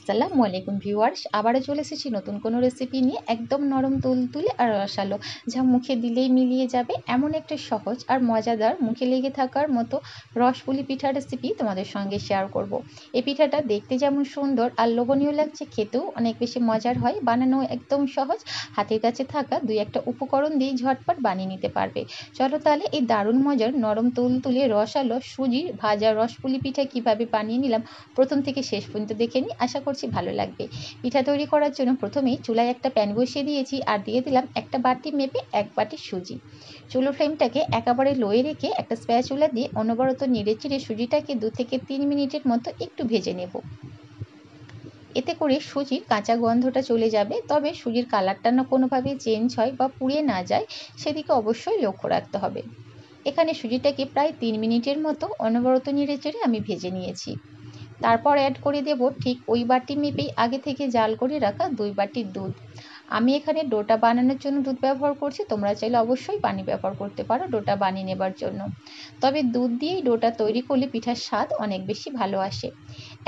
আসসালামু আলাইকুম ভিউয়ার্স, আবারও চলে এসেছি নতুন কোনো রেসিপি নিয়ে। একদম নরম তুলতুলে আর রসালো, যা মুখে দিলেই মিলিয়ে যাবে এমন একটা সহজ আর মজাদার, মুখে লেগে থাকার মতো রসপুলি পিঠা রেসিপি তোমাদের সঙ্গে শেয়ার করব। এই পিঠাটা দেখতে যেমন সুন্দর আর লোভনীয় লাগছে, খেতেও অনেক বেশি মজার হয়। বানানো একদম সহজ, হাতের কাছে থাকা দুই একটা উপকরণ দিয়ে ঝটপট বানিয়ে নিতে পারবে। চলো তাহলে এই দারুণ মজার নরম তুলতুলে রসালো সুজির ভাজা রসপুলি পিঠা কিভাবে বানিয়ে নিলাম প্রথম থেকে শেষ পর্যন্ত দেখে নিই। আশা করছি ভালো লাগবে। পিঠা তৈরি করার জন্য প্রথমেই চুলায় একটা প্যান বসিয়ে দিয়েছি আর দিয়ে দিলাম একটা বাটি মেপে 1 বাটি সুজি। চুলো ফ্লেমটাকে একেবারে লোয়ে রেখে একটা স্প্যাচুলা দিয়ে অনবরত নেড়েচেড়ে সুজিটাকে 2 থেকে 3 মিনিটের মতো একটু ভেজে নেব। এতে করে সুজির কাঁচা গন্ধটা চলে যাবে। তবে সুজির কালারটা না কোনোভাবেই চেঞ্জ হয় বা পুড়িয়ে না যায়, সেদিকে অবশ্যই লক্ষ্য রাখতে হবে। এখানে সুজিটাকে প্রায় 3 মিনিটের মতো অনবরত নেড়েচেড়ে আমি ভেজে নিয়েছি। তারপর অ্যাড করে দেব ঠিক ওই বাটি মেপেই আগে থেকে জাল করে রাখা 2 বাটি দুধ। আমি এখানে ডোটা বানানোর জন্য দুধ ব্যবহার করছি, তোমরা চাইলে অবশ্যই পানি ব্যবহার করতে পারো ডোটা বানিয়ে নেবার জন্য। তবে দুধ দিয়েই ডোটা তৈরি করলে পিঠার স্বাদ অনেক বেশি ভালো আসে।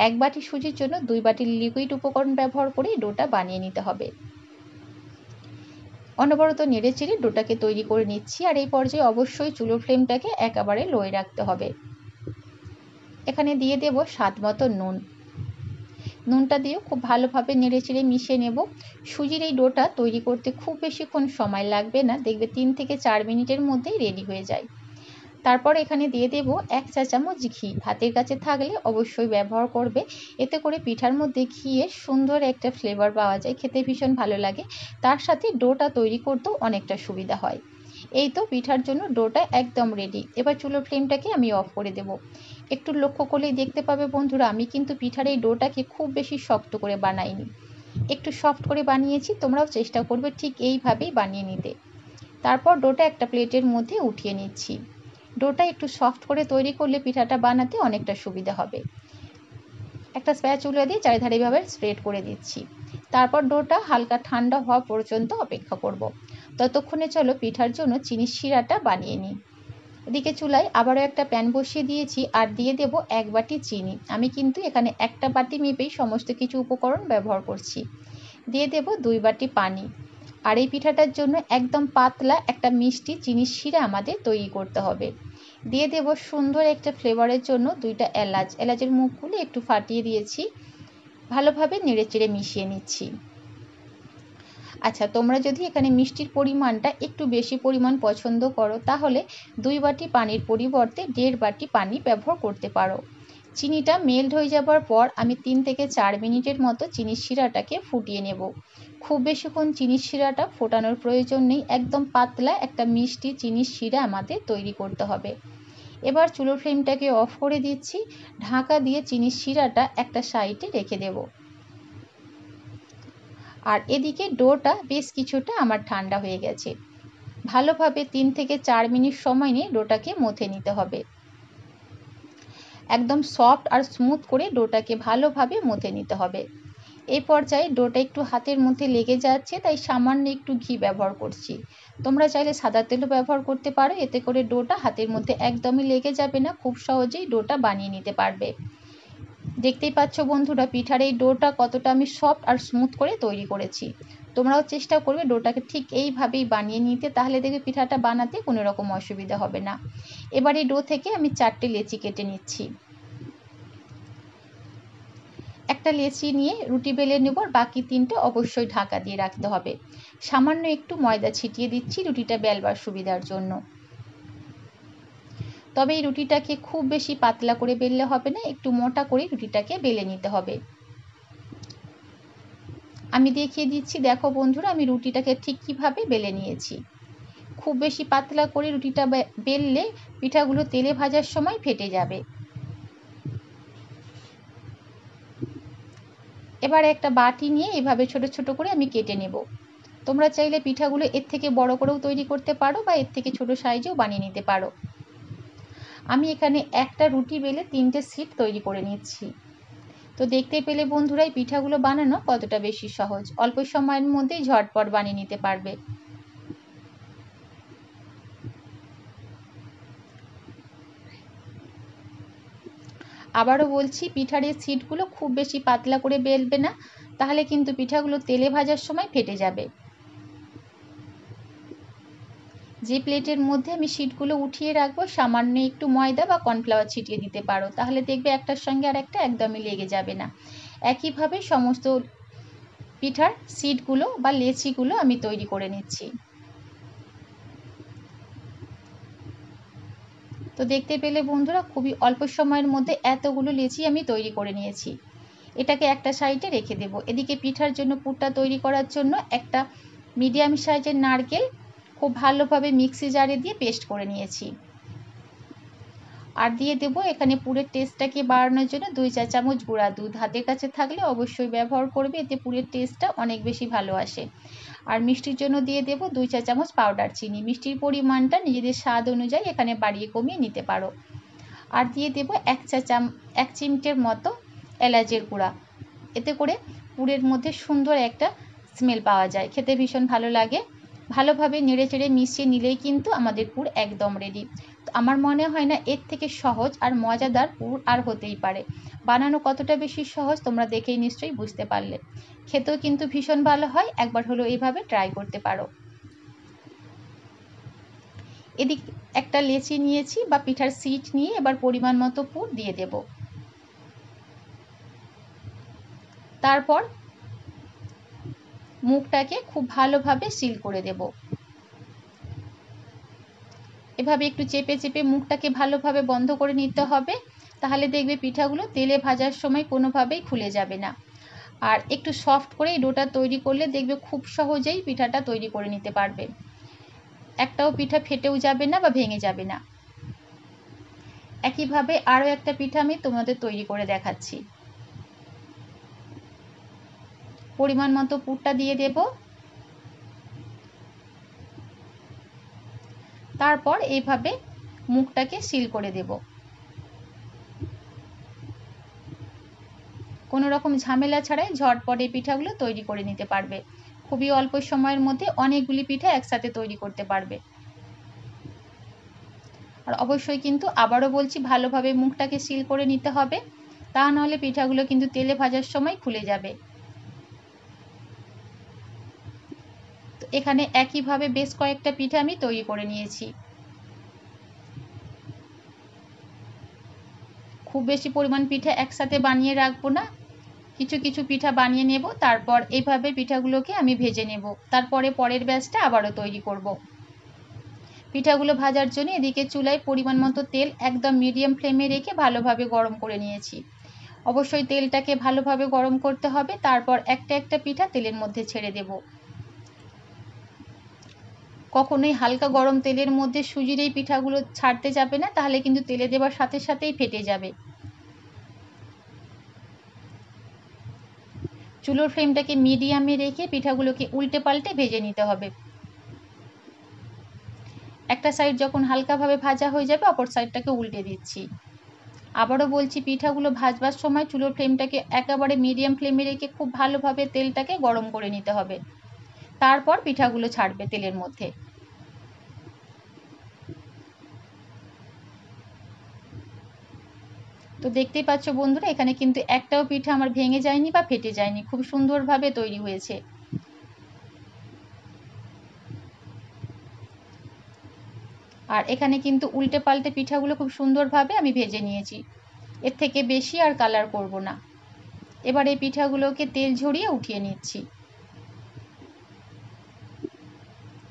1 বাটি সুজির জন্য 2 বাটি লিকুইড উপকরণ ব্যবহার করে ডোটা বানিয়ে নিতে হবে। অনবরত নেড়েচেড়ে ডোটাকে তৈরি করে নিচ্ছি, আর এই পর্যায়ে অবশ্যই চুলোর ফ্লেমটাকে একেবারে লোয়ে রাখতে হবে। এখানে দিয়ে দেব স্বাদ মতো নুন। নুনটা দিয়েও খুব ভালোভাবে নেড়েচেড়ে মিশিয়ে নেব। সুজির এই ডোটা তৈরি করতে খুব বেশিক্ষণ সময় লাগবে না, দেখবে 3 থেকে 4 মিনিটের মধ্যেই রেডি হয়ে যায়। তারপর এখানে দিয়ে দেব 1 চা চামচ ঘি। হাতের কাছে থাকলে অবশ্যই ব্যবহার করবে। এতে করে পিঠার মধ্যে ঘিয়ের সুন্দর একটা ফ্লেভার পাওয়া যায়, খেতে ভীষণ ভালো লাগে। তার সাথে ডোটা তৈরি করতেও অনেকটা সুবিধা হয়। এই তো পিঠার জন্য ডোটা একদম রেডি। এবার চুলোর ফ্লেমটাকে আমি অফ করে দেব। একটু লক্ষ্য করলেই দেখতে পাবে বন্ধুরা, আমি কিন্তু পিঠার এই ডোটাকে খুব বেশি শক্ত করে বানাইনি, একটু সফট করে বানিয়েছি। তোমরাও চেষ্টা করবে ঠিক এইভাবেই বানিয়ে নিতে। তারপর ডোটা একটা প্লেটের মধ্যে উঠিয়ে নিচ্ছি। ডোটা একটু সফট করে তৈরি করলে পিঠাটা বানাতে অনেকটা সুবিধা হবে। একটা স্প্যাচুলা দিয়ে চারিধারে এভাবে স্প্রেড করে দিচ্ছি। তারপর ডোটা হালকা ঠান্ডা হওয়া পর্যন্ত অপেক্ষা করব। ততক্ষণে চলো পিঠার জন্য চিনির শিরাটা বানিয়ে নিই। এদিকে চুলায় আবারও একটা প্যান বসিয়ে দিয়েছি আর দিয়ে দেব 1 বাটি চিনি। আমি কিন্তু এখানে একটা বাটি মেপেই সমস্ত কিছু উপকরণ ব্যবহার করছি। দিয়ে দেব 2 বাটি পানি। আর এই পিঠাটার জন্য একদম পাতলা একটা মিষ্টি চিনির শিরা আমাদের তৈরি করতে হবে। দিয়ে দেব সুন্দর একটা ফ্লেভারের জন্য 2টা এলাচ। এলাচের মুখগুলো একটু ফাটিয়ে দিয়েছি। ভালোভাবে নেড়েচেড়ে মিশিয়ে নিচ্ছি। আচ্ছা, তোমরা যদি এখানে মিষ্টির পরিমাণটা একটু বেশি পরিমাণ পছন্দ করো, তাহলে 2 বাটি পানির পরিবর্তে 1.5 বাটি পানি ব্যবহার করতে পারো। চিনিটা মেল্ট হয়ে যাবার পর আমি 3 থেকে 4 মিনিটের মতো চিনির শিরাটাকে ফুটিয়ে নেব। খুব বেশিক্ষণ চিনির শিরাটা ফোটানোর প্রয়োজন নেই, একদম পাতলা একটা মিষ্টি চিনির শিরা আমাদের তৈরি করতে হবে। এবার চুলোর ফ্লেমটাকে অফ করে দিচ্ছি। ঢাকা দিয়ে চিনির শিরাটা একটা সাইডে রেখে দেব। আর এদিকে ডোটা বেশ কিছুটা আমার ঠান্ডা হয়ে গেছে। ভালোভাবে 3 থেকে 4 মিনিট সময় নিয়ে ডোটাকে মথে নিতে হবে। একদম সফট আর স্মুথ করে ডোটাকে ভালোভাবে মথে নিতে হবে। এই পর্যায়ে ডোটা একটু হাতের মধ্যে লেগে যাচ্ছে, তাই সামান্য একটু ঘি ব্যবহার করছি। তোমরা চাইলে সাদা তেলও ব্যবহার করতে পারো, এতে করে ডোটা হাতের মধ্যে একদমই লেগে যাবে না, খুব সহজেই ডোটা বানিয়ে নিতে পারবে। দেখতেই পাচ্ছ বন্ধুরা, পিঠার এই ডোটা কতটা আমি সফট আর স্মুথ করে তৈরি করেছি। তোমরাও চেষ্টা করবে ডোটাকে ঠিক এইভাবেই বানিয়ে নিতে, তাহলে দেখবে পিঠাটা বানাতে কোনো রকম অসুবিধা হবে না। এবার এই ডো থেকে আমি 4টে লেচি কেটে নিচ্ছি। একটা লেচি নিয়ে রুটি বেলে নেব, আর বাকি 3টে অবশ্যই ঢাকা দিয়ে রাখতে হবে। সামান্য একটু ময়দা ছিটিয়ে দিচ্ছি রুটিটা বেলবার সুবিধার জন্য। তবে এই রুটিটাকে খুব বেশি পাতলা করে বেললে হবে না, একটু মোটা করে রুটিটাকে বেলে নিতে হবে। আমি দেখিয়ে দিচ্ছি, দেখো বন্ধুরা, আমি রুটিটাকে ঠিক কিভাবে বেলে নিয়েছি। খুব বেশি পাতলা করে রুটিটা বেললে পিঠাগুলো তেলে ভাজার সময় ফেটে যাবে। এবার একটা বাটি নিয়ে এভাবে ছোট ছোট করে আমি কেটে নেব। তোমরা চাইলে পিঠাগুলো এর থেকে বড় করেও তৈরি করতে পারো বা এর থেকে ছোট সাইজেও বানিয়ে নিতে পারো। আমি এখানে একটা রুটি বেলে 3টে সিট তৈরি করে নিচ্ছি। তো দেখতে পেলে বন্ধুরা, এই পিঠাগুলো বানানো কতটা বেশি সহজ, অল্প সময়ের মধ্যেই ঝটপট বানিয়ে নিতে পারবে। আবারও বলছি, পিঠার এই ছিটগুলো খুব বেশি পাতলা করে বেলবে না, তাহলে কিন্তু পিঠাগুলো তেলে ভাজার সময় ফেটে যাবে। যে প্লেটের মধ্যে আমি শিটগুলো উঠিয়ে রাখবো, সামান্য একটু ময়দা বা কর্নফ্লাওয়ার ছিটিয়ে দিতে পারো, তাহলে দেখবে একটার সঙ্গে আর একটা একদমই লেগে যাবে না। একইভাবে সমস্ত পিঠার শিটগুলো বা লেচিগুলো আমি তৈরি করে নিচ্ছি। তো দেখতে পেলে বন্ধুরা, খুবই অল্প সময়ের মধ্যে এতগুলো লেচি আমি তৈরি করে নিয়েছি। এটাকে একটা সাইডে রেখে দেব। এদিকে পিঠার জন্য পুরটা তৈরি করার জন্য একটা মিডিয়াম সাইজের নারকেল খুব ভালোভাবে মিক্সি জারে দিয়ে পেস্ট করে নিয়েছি। আর দিয়ে দেব এখানে পুরের টেস্টটাকে বাড়ানোর জন্য 2 চা চামচ গুঁড়া দুধ। হাতের কাছে থাকলে অবশ্যই ব্যবহার করবে, এতে পুরের টেস্টটা অনেক বেশি ভালো আসে। আর মিষ্টির জন্য দিয়ে দেব 2 চা চামচ পাউডার চিনি। মিষ্টির পরিমাণটা নিজেদের স্বাদ অনুযায়ী এখানে বাড়িয়ে কমিয়ে নিতে পারো। আর দিয়ে দেব 1 চিমটের মতো এলাচের গুঁড়া। এতে করে পুরের মধ্যে সুন্দর একটা স্মেল পাওয়া যায়, খেতে ভীষণ ভালো লাগে। ভালোভাবে নেড়ে চেড়ে মিশিয়ে নিলেই কিন্তু আমাদের পুর একদম রেডি। তো আমার মনে হয় না এর থেকে সহজ আর মজাদার পুর আর হতেই পারে। বানানো কতটা বেশি সহজ তোমরা দেখেই নিশ্চয়ই বুঝতে পারলে। খেতেও কিন্তু ভীষণ ভালো হয়, একবার হলো এইভাবে ট্রাই করতে পারো। এদিক একটা লেচি নিয়েছি বা পিঠার সিট নিয়ে এবার পরিমাণ মতো পুর দিয়ে দেব। তারপর মুখটাকে খুব ভালোভাবে সিল করে দেব। এভাবে একটু চেপে চেপে মুখটাকে ভালোভাবে বন্ধ করে নিতে হবে, তাহলে দেখবে পিঠাগুলো তেলে ভাজার সময় কোনোভাবেই খুলে যাবে না। আর একটু সফট করে এই ডোটা তৈরি করলে দেখবে খুব সহজেই পিঠাটা তৈরি করে নিতে পারবে। একটাও পিঠা ফেটেও যাবে না বা ভেঙে যাবে না। একইভাবে আরও একটা পিঠা আমি তোমাদের তৈরি করে দেখাচ্ছি। পরিমাণ মতো পুরটা দিয়ে দেব। তারপর এইভাবে মুখটাকে সিল করে দেব। কোনো রকম ঝামেলা ছাড়াই ঝটপট এই পিঠাগুলো তৈরি করে নিতে পারবে। খুবই অল্প সময়ের মধ্যে অনেকগুলি পিঠা একসাথে তৈরি করতে পারবে। আর অবশ্যই কিন্তু আবারও বলছি, ভালোভাবে মুখটাকে সিল করে নিতে হবে, তা নাহলে পিঠাগুলো কিন্তু তেলে ভাজার সময় খুলে যাবে। তো এখানে একইভাবে বেশ কয়েকটা পিঠা আমি তৈরি করে নিয়েছি। খুব বেশি পরিমাণ পিঠা একসাথে বানিয়ে রাখবো না, কিছু কিছু পিঠা বানিয়ে নেব, তারপর এইভাবে পিঠাগুলোকে আমি ভেজে নেব। তারপরে পরের ব্যাচটা আবারও তৈরি করব। পিঠাগুলো ভাজার জন্য এদিকে চুলায় পরিমাণ মতো তেল একদম মিডিয়াম ফ্লেমে রেখে ভালোভাবে গরম করে নিয়েছি। অবশ্যই তেলটাকে ভালোভাবে গরম করতে হবে, তারপর একটা একটা পিঠা তেলের মধ্যে ছেড়ে দেব। কখনোই হালকা গরম তেলের মধ্যে সুজির এই পিঠাগুলো ছাড়তে যাবে না, তাহলে কিন্তু তেলে দেওয়ার সাথে সাথেই ফেটে যাবে। চুলোর ফ্লেমটাকে মিডিয়ামে রেখে পিঠাগুলোকে উল্টে পাল্টে ভেজে নিতে হবে। একটা সাইড যখন হালকাভাবে ভাজা হয়ে যাবে, অপর সাইডটাকে উল্টে দিচ্ছি। আবারও বলছি, পিঠাগুলো ভাজবার সময় চুলোর ফ্লেমটাকে একেবারে মিডিয়াম ফ্লেমে রেখে খুব ভালোভাবে তেলটাকে গরম করে নিতে হবে, তারপর পিঠাগুলো ছাড়বে তেলের মধ্যে। তো দেখতেই পাচ্ছ বন্ধুরা, এখানে কিন্তু একটাও পিঠা আমার ভেঙে যায়নি বা ফেটে যায়নি, খুব সুন্দরভাবে তৈরি হয়েছে। আর এখানে কিন্তু উল্টে পাল্টে পিঠাগুলো খুব সুন্দরভাবে আমি ভেজে নিয়েছি, এর থেকে বেশি আর কালার করব না। এবার এই পিঠাগুলোকে তেল ঝরিয়ে উঠিয়ে নিচ্ছি।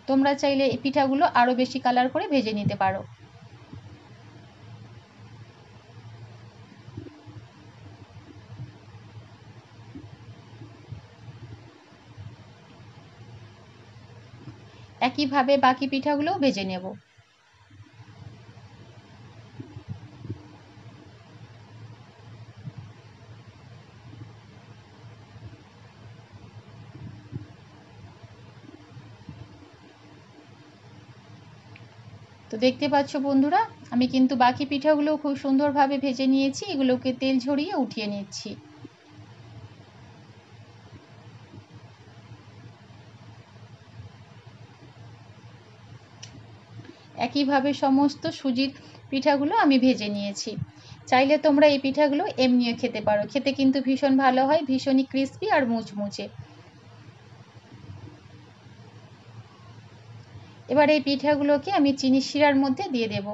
তোমরা চাইলে এই পিঠাগুলো আরও বেশি কালার করে ভেজে নিতে পারো। একইভাবে বাকি পিঠাগুলোও ভেজে নেব। তো দেখতে পাচ্ছ বন্ধুরা, আমি কিন্তু বাকি পিঠাগুলো খুব সুন্দরভাবে ভেজে নিয়েছি, এগুলোকে তেল ঝরিয়ে উঠিয়ে নিচ্ছি। একইভাবে সমস্ত সুজির পিঠাগুলো আমি ভেজে নিয়েছি। চাইলে তোমরা এই পিঠাগুলো এমনিও খেতে পারো, খেতে কিন্তু ভীষণ ভালো হয়, ভীষণই ক্রিস্পি আর মুচমুচে। এবার এই পিঠাগুলোকে আমি চিনি শিরার মধ্যে দিয়ে দেব।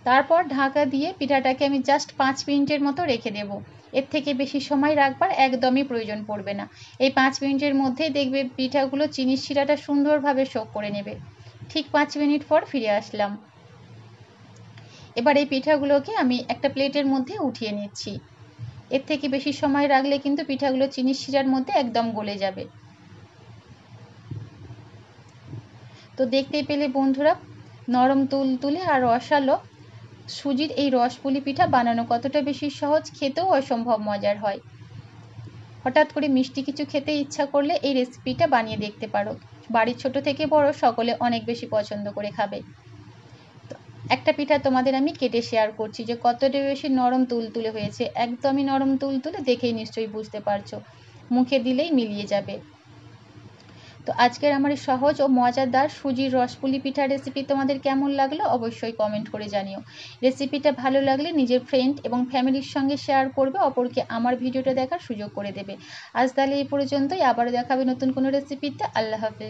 তারপর ঢাকা দিয়ে পিঠাটাকে আমি জাস্ট 5 মিনিটের মতো রেখে দেব। এর থেকে বেশি সময় রাখবার একদমই প্রয়োজন পড়বে না। এই 5 মিনিটের মধ্যেই দেখবে পিঠাগুলো চিনির শিরাটা সুন্দরভাবে সোক করে নেবে। ঠিক 5 মিনিট পর ফিরে আসলাম। এবার এই পিঠাগুলোকে আমি একটা প্লেটের মধ্যে উঠিয়ে নিচ্ছি। এর থেকে বেশি সময় রাখলে কিন্তু পিঠাগুলো চিনির শিরার মধ্যে একদম গলে যাবে। তো দেখতেই পেলে বন্ধুরা, নরম তুলতুলে আর রসালো সুজির এই রসপুলি পিঠা বানানো কতটা বেশি সহজ, খেতেও অসম্ভব মজার হয়। হঠাৎ করে মিষ্টি কিছু খেতে ইচ্ছা করলে এই রেসিপিটা বানিয়ে দেখতে পারো। বাড়ির ছোট থেকে বড় সকলে অনেক বেশি পছন্দ করে খাবে। একটা পিঠা তোমাদের আমি কেটে শেয়ার করছি যে কতটা বেশি নরম তুলতুলে হয়েছে। একদমই নরম তুলতুলে, দেখেই নিশ্চয়ই বুঝতে পারছো, মুখে দিলেই মিলিয়ে যাবে। তো আজকের আমার এই সহজ ও মজাদার সুজির রসপুলি পিঠা রেসিপি তোমাদের কেমন লাগলো অবশ্যই কমেন্ট করে জানিও। রেসিপিটা ভালো লাগলে নিজের ফ্রেন্ড এবং ফ্যামিলির সঙ্গে শেয়ার করবে, অপরকে আমার ভিডিওটা দেখার সুযোগ করে দেবে। আজ তাহলে এই পর্যন্তই, আবারও দেখাবে নতুন কোনো রেসিপিতে। আল্লাহ হাফেজ।